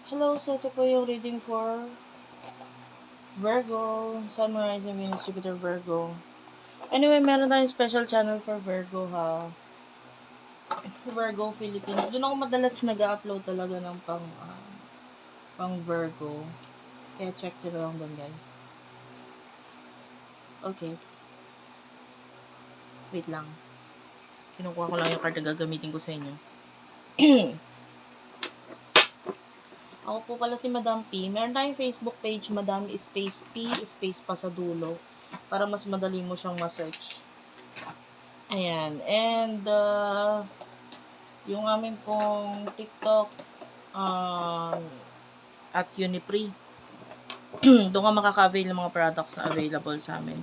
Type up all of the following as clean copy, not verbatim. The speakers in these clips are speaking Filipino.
Hello, so ito po yung reading for Virgo, Sun, Rising, Venus, Jupiter, Virgo. Anyway, meron tayong special channel for Virgo ha. Virgo Philippines. Doon ako madalas nag-upload talaga ng pang Virgo. Kaya check nyo lang doon guys. Okay. Wait lang. Kinukuha ko lang yung card na gagamitin ko sa inyo. Ako po pala si Madam P. Meron tayong Facebook page, Madam Space P, space pa sa dulo. Para mas madali mo siyang ma-search. Ayan. And, yung amin pong TikTok at Unipree. Doon ka makaka-avail ng mga products na available sa amin.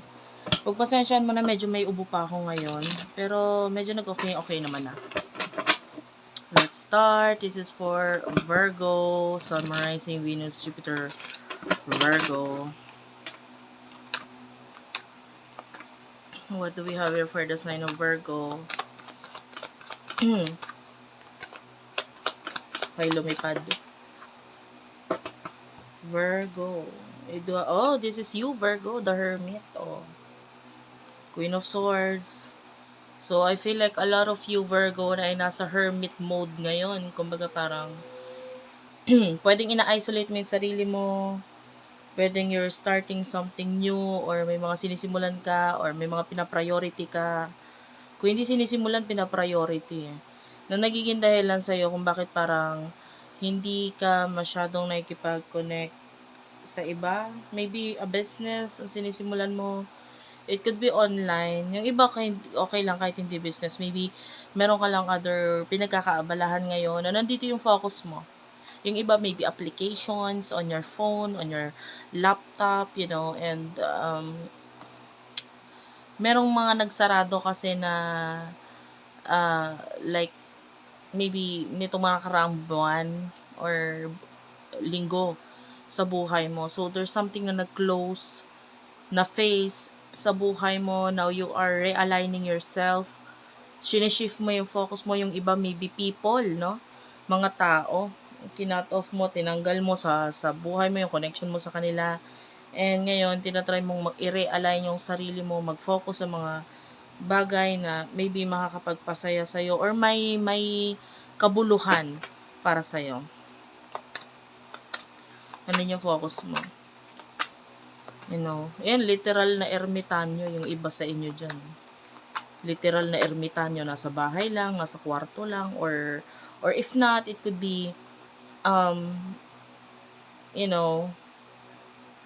Pagpasensyahan mo na medyo may ubo pa ako ngayon. Pero medyo nag-okay naman na. Let's start. This is for Virgo, Sun, Rising, Venus, Jupiter, Virgo. What do we have here for the sign of Virgo? May lumipad. Virgo. Oh, this is you, Virgo, the Hermit. Oh. Queen of Swords. So, I feel like a lot of you, Virgo, na ay nasa hermit mode ngayon. Kumbaga parang, pwedeng ina-isolate mo yung sarili mo. Pwedeng you're starting something new, or may mga sinisimulan ka, or may mga pinapriority ka. Kung hindi sinisimulan, pinapriority eh. Na nagiging dahilan sa'yo kung bakit parang hindi ka masyadong nakikipag-connect sa iba. Maybe a business ang sinisimulan mo. It could be online. Yung iba okay lang kahit hindi business. Maybe meron ka lang other pinagkakaabalahan ngayon na nandito yung focus mo. Yung iba maybe applications on your phone, on your laptop, and merong mga nagsarado kasi na like maybe nitong mga nakaraang buwan or linggo sa buhay mo. So there's something na nag-close na phase sa buhay mo. Now you are realigning yourself. Shinishift mo yung focus mo. Yung iba maybe people, no? Mga tao. Kinut off mo, tinanggal mo sa buhay mo, yung connection mo sa kanila. And ngayon, tinatry mong i-realign yung sarili mo, mag-focus sa mga bagay na maybe makakapagpasaya sa'yo or may kabuluhan para sa'yo. Ano yung focus mo? Yan, literal na ermitanyo yung iba sa inyo dyan. Literal na ermitanyo, nasa bahay lang, nasa kwarto lang, or if not, it could be,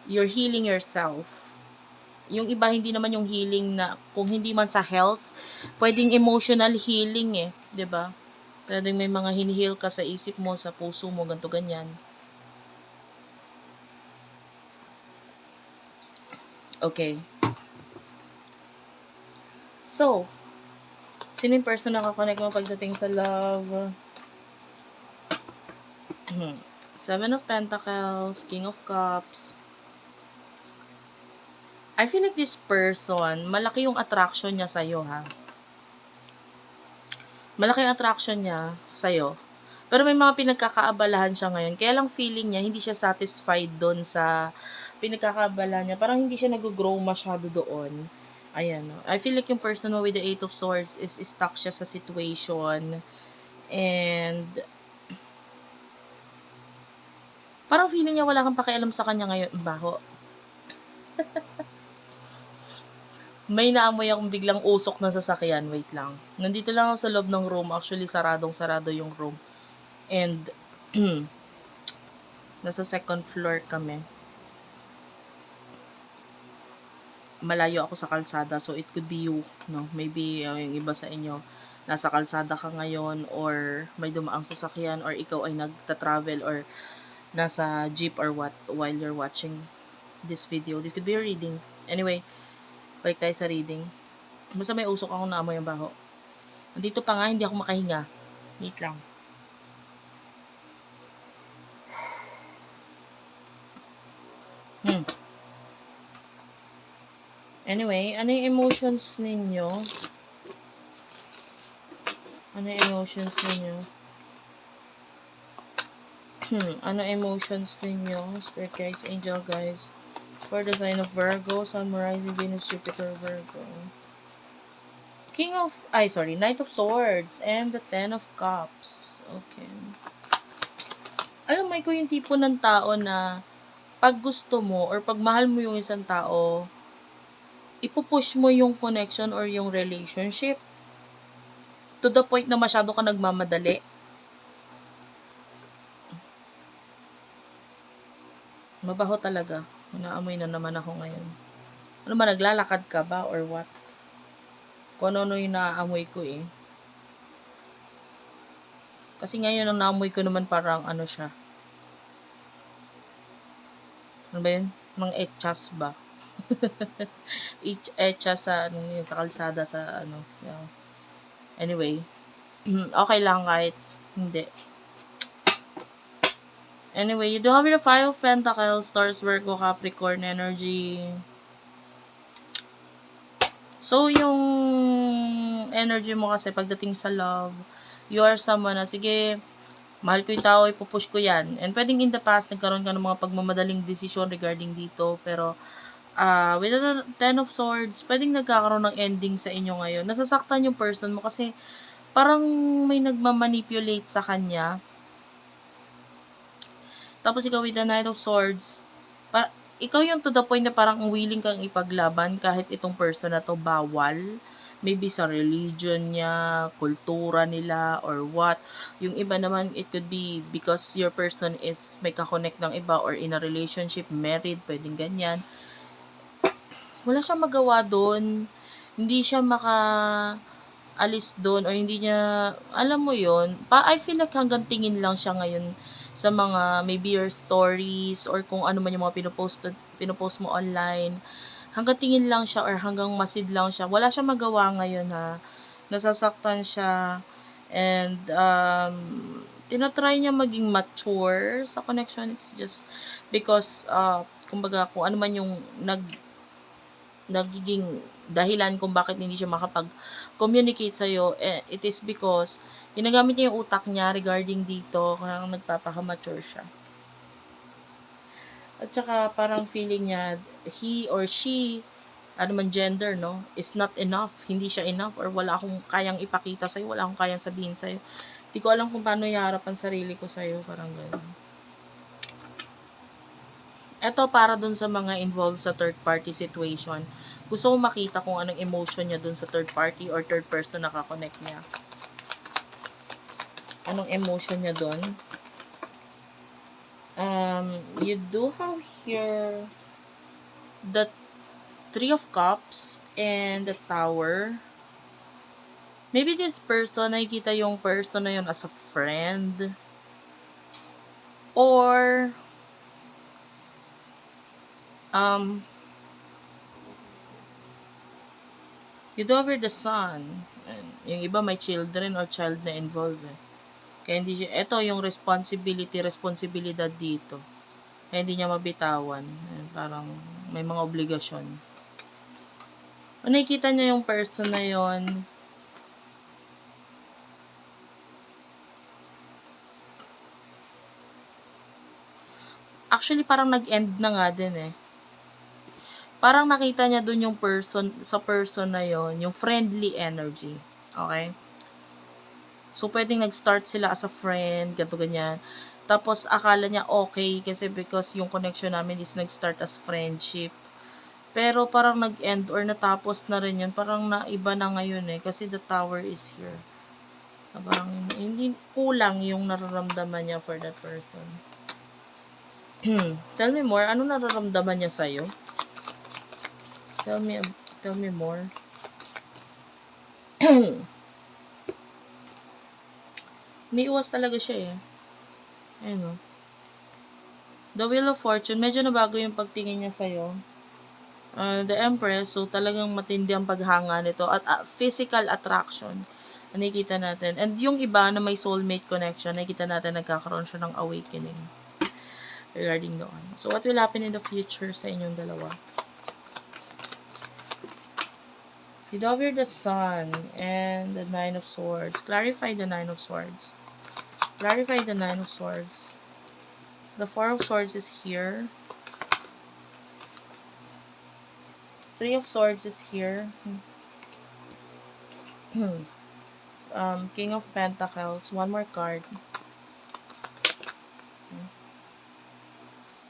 you're healing yourself. Yung iba, hindi naman yung healing na, kung hindi man sa health, pwedeng emotional healing eh, 'di ba? Pwedeng may mga hinihil ka sa isip mo, sa puso mo, ganto ganyan. Okay. So, sino yung person na kakonect mo pagdating sa love? Seven of Pentacles, King of Cups. I feel like this person, malaki yung attraction niya sa'yo, ha? Malaki yung attraction niya sa'yo. Pero may mga pinagkakaabalahan siya ngayon. Kaya lang feeling niya, hindi siya satisfied doon sa pinagkakaabalahan niya. Parang hindi siya nag-grow masyado doon. Ayan. No? I feel like yung person mo with the Eight of Swords is stuck siya sa situation. And parang feeling niya wala kang pakialam sa kanya ngayon. Baho. May naamoy akong biglang usok na sasakyan. Wait lang. Nandito lang ako sa loob ng room. Actually, saradong-sarado yung room. And, nasa second floor kami. Malayo ako sa kalsada. So, it could be you. No? Maybe, yung iba sa inyo, nasa kalsada ka ngayon, or may dumaang sasakyan, or ikaw ay nagta-travel, or nasa jeep or what while you're watching this video. This could be a reading. Anyway, balik tayo sa reading. Basta may usok akong naamoy ang baho. Nandito pa nga, hindi ako makahinga. Wait lang. Anyway, ano yung emotions ninyo? Ano yung emotions ninyo? Ano emotions ninyo? Spirit guides, angel guys. For the sign of Virgo, Sun, Rising, Venus, Jupiter, Virgo. Knight of Swords, and the Ten of Cups. Okay. Alam mo, ikaw yung tipo ng tao na pag gusto mo or pag mahal mo yung isang tao, ipupush mo yung connection or yung relationship to the point na masyado ka nagmamadali. Mabaho talaga. Naamoy na naman ako ngayon. Ano ba, naglalakad ka ba or what? Kung ano yung naaamoy ko eh. Kasi ngayon ang naamoy ko naman parang ano siya. Ano ba yun? Mga etchas ba? Etchas sa, sa kalsada sa ano. Yeah. Anyway. Okay lang kahit hindi. Anyway, you do have your Five of Pentacles, Taurus, Virgo, Capricorn energy. So, yung energy mo kasi pagdating sa love, you are someone na, sige, mahal ko yung tao, ipupush ko yan. And pwedeng in the past, nagkaroon ka ng mga pagmamadaling desisyon regarding dito, pero with the Ten of Swords, pwedeng nagkakaroon ng ending sa inyo ngayon. Nasasaktan yung person mo kasi parang may nagmamanipulate sa kanya. Tapos ikaw with the Knight of Swords, ikaw yung to the point na parang willing kang ipaglaban kahit itong person na to bawal. Maybe sa religion niya, kultura nila, or what. Yung iba naman, it could be because your person is may kakonect ng iba or in a relationship, married, pwedeng ganyan. Wala siyang magawa doon. Hindi siya alis doon or hindi niya, alam mo yon, I feel like hanggang tingin lang siya ngayon sa mga maybe your stories or kung ano man yung mga pinopost mo online. Hanggang tingin lang siya or hanggang masid lang siya. Wala siyang magawa ngayon ha. Nasasaktan siya and tinatry niya maging mature sa connection. It's just because kumbaga kung ano man yung nagiging dahilan kung bakit hindi siya makapag-communicate sa'yo, it is because ginagamit niya yung utak niya regarding dito, kaya nagpapaka-mature siya. At saka parang feeling niya, he or she, ano man gender, no, is not enough. Hindi siya enough or wala akong kayang ipakita sa'yo, wala akong kayang sabihin sa'yo. Hindi ko alam kung paano iharap ang sarili ko sa'yo, parang gano'n. Ito para dun sa mga involved sa third party situation. Gusto ko makita kung anong emotion niya dun sa third party or third person na kakonect niya. Anong emotion niya dun? You do have here the Three of Cups and the Tower. Maybe this person, nakikita yung person na yun as a friend. Or you do over the Sun. Yung iba may children or child na involved. Kaya hindi siya, ito yung responsibilidad dito. Kaya hindi niya mabitawan. Parang may mga obligasyon. Nakikita niya yung person na yon. Actually, parang nag-end na nga din eh. Parang nakita niya dun yung sa person na yon, yung friendly energy. Okay? So, pwedeng nag-start sila as a friend, ganito ganyan. Tapos, akala niya okay kasi because yung connection namin is nag-start as friendship. Pero parang nag-end or natapos na rin yun. Parang naiba na ngayon eh. Kasi the Tower is here. Parang hindi kulang yung nararamdaman niya for that person. Tell me more. Ano nararamdaman niya sa'yo? Tell me more. May iwas talaga siya eh. Ayun o. The Wheel of Fortune, medyo nabago yung pagtingin niya sa'yo. The Empress, so talagang matindi ang paghanga nito. At physical attraction, nakikita natin. And yung iba na may soulmate connection, nakikita natin nagkakaroon siya ng awakening regarding doon. So, what will happen in the future sa inyong dalawa? You over the Sun and the Nine of Swords. Clarify the Nine of Swords. Clarify the Nine of Swords. The Four of Swords is here. Three of Swords is here. King of Pentacles. One more card.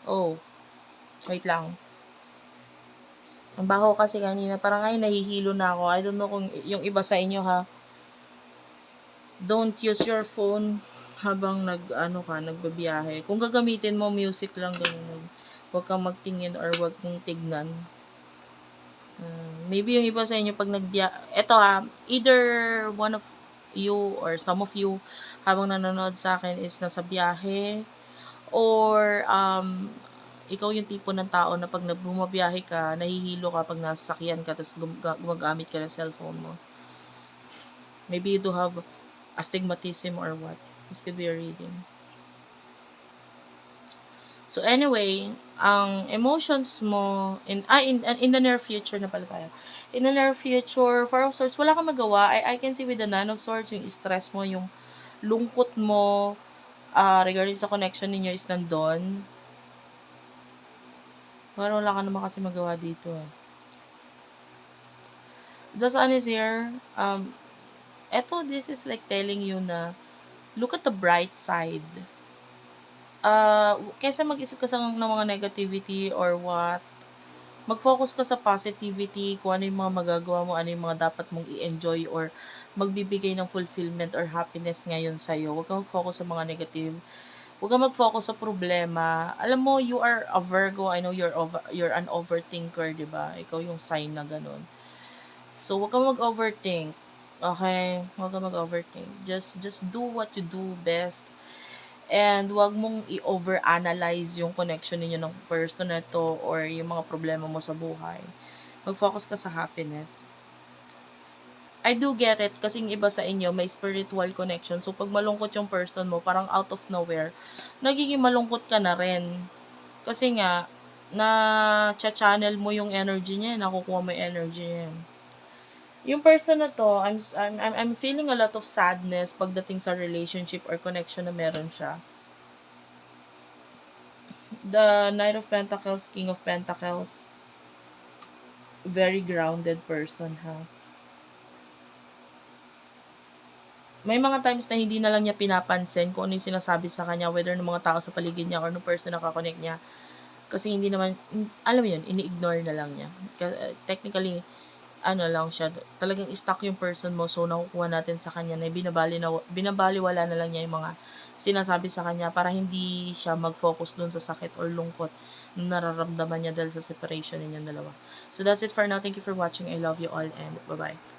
Oh, wait lang. Ang baho kasi kanina. Parang ngayon nahihilo na ako. I don't know kung yung iba sa inyo ha. Don't use your phone habang nagbabiyahe. Kung gagamitin mo, music lang ganun. Huwag kang magtingin or huwag mong tignan. Maybe yung iba sa inyo pag eto ha, either one of you or some of you habang nanonood sa akin is nasa biyahe or ikaw yung tipo ng tao na pag bumabiyahe ka, nahihilo ka pag nasasakyan ka tapos gumagamit ka ng cellphone mo. Maybe you do have astigmatism or what. This could be a reading. So anyway, ang emotions mo in the near future na pala tayo. In the near future, Four of Swords, wala kang magawa. I can see with the Nine of Swords, yung stress mo, yung lungkot mo, regarding sa connection ninyo is nandun. Parang wala ka naman kasi magawa dito eh. The Sun is here. This is like telling you na, look at the bright side. Kaysa mag-isip ka ng mga negativity or what, mag-focus ka sa positivity, kung ano yung mga magagawa mo, ano yung mga dapat mong i-enjoy or magbibigay ng fulfillment or happiness ngayon sa'yo. Huwag kang mag-focus sa mga negative. Huwag kang mag-focus sa problema. Alam mo, you are a Virgo. I know you're an overthinker, di ba? Ikaw yung sign na ganun. So, huwag kang mag-overthink. Okay? Huwag kang mag-overthink. Just do what you do best. And wag mong i-overanalyze yung connection ninyo ng person na to or yung mga problema mo sa buhay. Mag-focus ka sa happiness. I do get it kasi yung iba sa inyo may spiritual connection. So, pag malungkot yung person mo, parang out of nowhere, nagiging malungkot ka na rin. Kasi nga, na-channel mo yung energy niya, nakukuha mo yung energy niya. Yung person na to, I'm feeling a lot of sadness pagdating sa relationship or connection na meron siya. The Knight of Pentacles, King of Pentacles. Very grounded person, ha. May mga times na hindi na lang niya pinapansin kung ano yung sinasabi sa kanya, whether ng mga tao sa paligid niya or ng person na kakonect niya. Kasi hindi naman, alam mo yun, ini-ignore na lang niya. Technically, lang siya, talagang stuck yung person mo, so nakukuha natin sa kanya na binabaliwala na lang niya yung mga sinasabi sa kanya para hindi siya mag-focus dun sa sakit or lungkot na nararamdaman niya dahil sa separation ninyong dalawa. So that's it for now. Thank you for watching. I love you all and bye-bye.